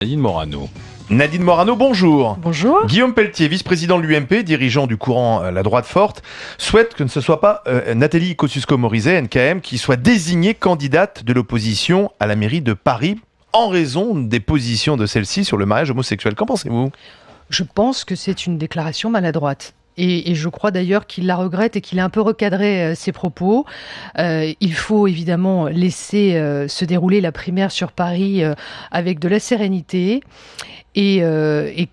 Nadine Morano. Nadine Morano, bonjour. Bonjour. Guillaume Pelletier, vice-président de l'UMP, dirigeant du courant La Droite Forte, souhaite que ce ne soit pas Nathalie Kosciusko-Morizet, NKM, qui soit désignée candidate de l'opposition à la mairie de Paris en raison des positions de celle-ci sur le mariage homosexuel. Qu'en pensez-vous ? Je pense que c'est une déclaration maladroite. Et je crois d'ailleurs qu'il la regrette et qu'il a un peu recadré ses propos. Il faut évidemment laisser se dérouler la primaire sur Paris avec de la sérénité et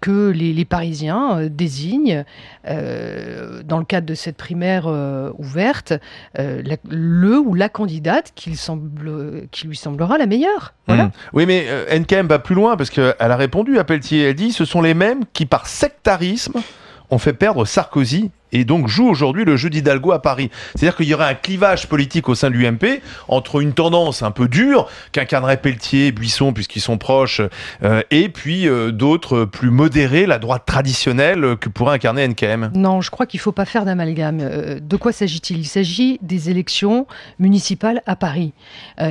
que les Parisiens désignent, dans le cadre de cette primaire ouverte, le ou la candidate qui lui semblera la meilleure. Voilà. Oui, mais NKM va plus loin parce qu'elle a répondu à Pelletier. Elle dit « Ce sont les mêmes qui, par sectarisme, ont fait perdre Sarkozy et donc joue aujourd'hui le jeu d'Hidalgo à Paris. » C'est-à-dire qu'il y aurait un clivage politique au sein de l'UMP entre une tendance un peu dure qu'incarnerait Pelletier, Buisson, puisqu'ils sont proches, et puis d'autres plus modérés, la droite traditionnelle que pourrait incarner NKM. Non, je crois qu'il ne faut pas faire d'amalgame. De quoi s'agit-il ? Il s'agit des élections municipales à Paris.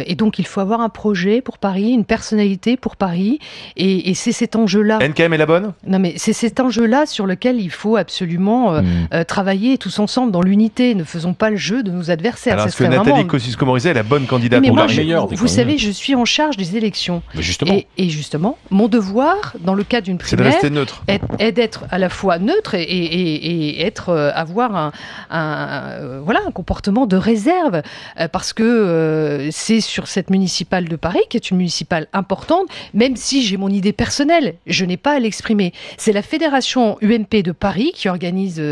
Et donc il faut avoir un projet pour Paris, une personnalité pour Paris, et c'est cet enjeu-là. NKM est la bonne ? Non, mais c'est cet enjeu-là sur lequel il faut absolument travailler tous ensemble dans l'unité. Ne faisons pas le jeu de nos adversaires. Alors, est-ce que Nathalie Kosciusko-Morizet est la bonne candidate pour Paris ? Vous savez, je suis en charge des élections. Mais justement. Et justement, mon devoir, dans le cadre d'une primaire, c'est de rester neutre. est d'être à la fois neutre et avoir un comportement de réserve. Parce que c'est sur cette municipale de Paris, qui est une municipale importante, même si j'ai mon idée personnelle, je n'ai pas à l'exprimer. C'est la fédération UMP de Paris qui organise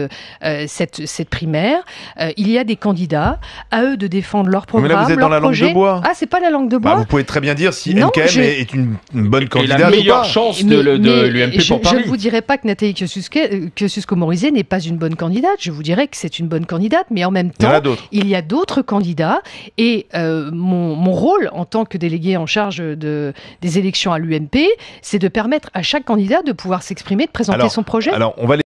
cette primaire. Il y a des candidats, à eux de défendre leur programme, mais là, vous êtes dans la langue de bois. Ah, c'est pas la langue de bois. Vous pouvez très bien dire si Non, NKM est une bonne candidate. Et la meilleure ou pas. chance de l'UMP pour Paris. Je ne vous dirais pas que Nathalie Kosciusko-Morizet n'est pas une bonne candidate. Je vous dirais que c'est une bonne candidate, mais en même temps, il y a d'autres candidats. Et mon rôle en tant que délégué en charge des élections à l'UMP, c'est de permettre à chaque candidat de pouvoir s'exprimer, de présenter son projet. Alors, on va